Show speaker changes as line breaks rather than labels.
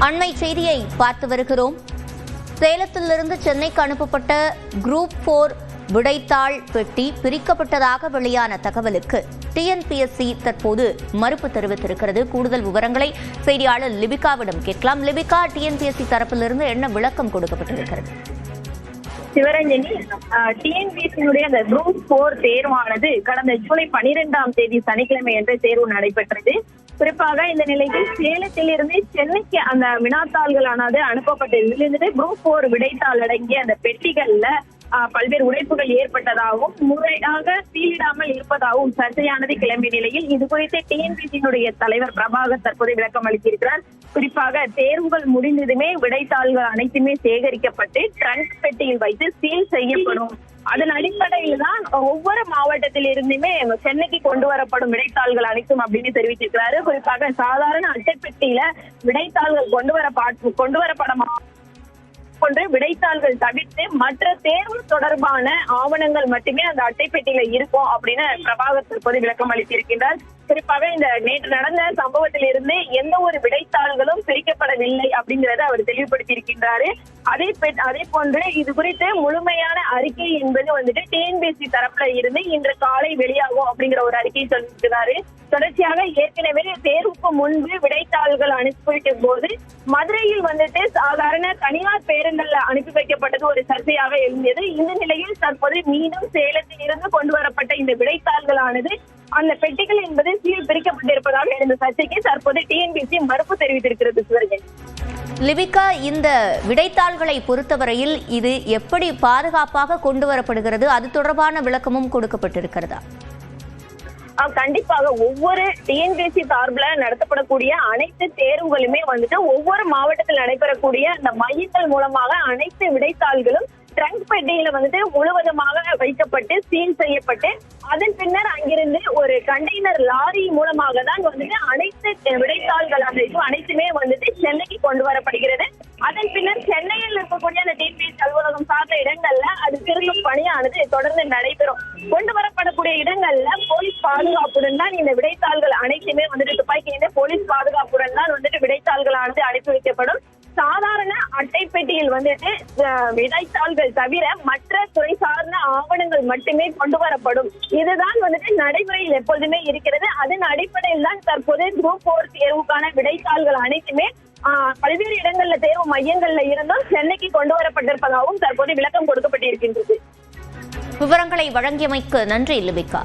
அண்மை செய்தியை பார்த்து வருகிறோம். சேலத்திலிருந்து சென்னைக்கு அனுப்பப்பட்ட குரூப் 4 விடைத்தாள் பெட்டி பிரிக்கப்பட்டதாக வெளியான தகவலுக்கு டிஎன்பிஎஸ்சி தற்போது மறுப்பு தெரிவித்திருக்கிறது. கூடுதல் விவரங்களை செய்தியாளர் லிபிகாவிடம் கேட்கலாம். லிபிகா, டிஎன்பிஎஸ்சி தரப்பிலிருந்து என்ன விளக்கம் கொடுக்கப்பட்டிருக்கிறது?
சிவரஞ்சனி, டிஎன்பிஎஸ்சியினுடைய அந்த குரூப் 4 தேர்வானது கடந்த ஜூலை 12ஆம் தேதி சனிக்கிழமை என்ற தேர்வு நடைபெற்றது. குறிப்பாக இந்த நிலையில் சேலத்திலிருந்து சென்னைக்கு அந்த வினாத்தாள்களானது அனுப்பப்பட்டதிலிருந்து குரூப் 4 விடைத்தாள் அடங்கிய அந்த பெட்டிகள்ல பல்வேறு உடைப்புகள் ஏற்பட்டதாகவும் முறையாக சீலிடாமல் இருப்பதாகவும் சர்ச்சையானது கிளம்பிய நிலையில் இது குறித்து டிஎன்பிஎஸ்சியினுடைய தலைவர் பிரபாகர் தற்போது விளக்கம் அளித்திருக்கிறார். குறிப்பாக தேர்வுகள் முடிந்ததுமே விடைத்தாள்கள் அனைத்துமே சேகரிக்கப்பட்டு ட்ரங்க் பெட்டியில் வைத்து சீல் செய்யப்படும். அதன் அடிப்படையில் தான் ஒவ்வொரு மாவட்டத்தில் இருந்துமே சென்னைக்கு கொண்டு வரப்படும் விடைத்தாள்கள் அனைத்தும் அப்படின்னு தெரிவித்திருக்கிறாரு. குறிப்பாக சாதாரண அட்டைப்பெட்டியில விடைத்தாள்கள் கொண்டு வரப்பட போன்ற விடைத்தாள்கள் தவிர்த்து மற்ற தேர்வு தொடர்பான ஆவணங்கள் மட்டுமே அந்த அட்டைப்பெட்டியில இருக்கும் அப்படின்னு பிரபாகர் தற்போது விளக்கம் அளித்திருக்கின்றார். குறிப்பாக இந்த நேற்று நடந்த சம்பவத்தில் இருந்து எந்த ஒரு விடைத்தாள்களும் பிரிக்கப்படவில்லை அப்படிங்கறத அவர் தெளிவுபடுத்தியிருக்கின்றாரு. அதே போன்று இது குறித்து முழுமையான அறிக்கை என்பது வந்துட்டு டிஎன்பிஎஸ்சி தரப்புல இருந்து இன்று காலை வெளியாகும் அப்படிங்கிற ஒரு அறிக்கை சொல்லியிருக்கிறாரு. தொடர்ச்சியாக ஏற்கனவே தேர்வுக்கு முன்பு விடைத்தாள்கள் அனுப்பி வைக்கும் போது மதுரையில் வந்துட்டு சாதாரண தனியார் பேருந்துல அனுப்பி வைக்கப்பட்டது ஒரு சர்ச்சையாக எழுந்தது. இந்த நிலையில் தற்போது மீண்டும் சேலத்தில் இருந்து கொண்டு வரப்பட்ட இந்த விடைத்தாள்களானது அந்த பெட்டிகள் என்பது சீல் பிரிக்கப்பட்டிருப்பதாக எழுந்த சர்ச்சைக்கு தற்போது டிஎன்பிஎஸ்சி மறுப்பு தெரிவித்திருக்கிறது. சிவரஞ்சன்,
லிபிகா, இந்த விடைத்தாள்களை பொறுத்தவரையில் இது எப்படி பாதுகாப்பாக கொண்டு வரப்படுகிறது, அது தொடர்பான விளக்கமும் கொடுக்கப்பட்டிருக்கிறதா?
கண்டிப்பாக ஒவ்வொரு டிஎன்பிஎஸ்சி சார்பில் நடத்தப்படக்கூடிய அனைத்து தேர்வுகளுமே வந்துட்டு ஒவ்வொரு மாவட்டத்தில் நடைபெறக்கூடிய அந்த மையங்கள் மூலமாக அனைத்து விடைத்தாள்களும் ட்ரங்க் பெட்டியில வந்துட்டு முழுவதுமாக வைக்கப்பட்டு சீல் செய்யப்பட்டு அதன் பின்னர் அங்கிருந்து ஒரு கண்டெய்னர் லாரி மூலமாக தான் வந்துட்டு அனைத்து விடைத்தாள்கள் அனைத்துமே வந்துட்டு சென்னைக்கு கொண்டு வரப்படுகிறது. அதன் பின்னர் சென்னையில் இருக்கக்கூடிய அந்த டிஎன்பிஎஸ்சி அலுவலகம் சார்ந்த இடங்கள்ல அது திருத்தும் பணியானது தொடர்ந்து நடைபெறும். கொண்டு வரப்படக்கூடிய இடங்கள்ல போலீஸ் பாதுகாப்புடன் தான் இந்த விடைத்தாள்கள் அனைத்துமே வந்துட்டு துப்பாக்கி போலீஸ் பாதுகாப்புடன் தான் வந்துட்டு விடைத்தாள்களானது அனுப்பி வைக்கப்படும். சாதாரண அட்டைப்பெட்டியில் வந்துட்டு விடைத்தாள்கள் தவிர மற்ற துறை சார்ந்த ஆவணங்கள் மட்டுமே கொண்டு வரப்படும். இதுதான் வந்துட்டு நடைமுறையில் எப்போதுமே இருக்கிறது. அதன் அடிப்படையில் தான் தற்போது குரூப் 4 தேர்வுக்கான விடைத்தாள்கள் அனைத்துமே பல்வேறு இடங்கள்ல தேர்வு மையங்கள்ல இருந்தும் சென்னைக்கு கொண்டு வரப்பட்டிருப்பதாகவும் தற்போது விளக்கம் கொடுக்கப்பட்டிருக்கின்றது.
விவரங்களை வழங்கியமைக்கு நன்றி லிபிகா.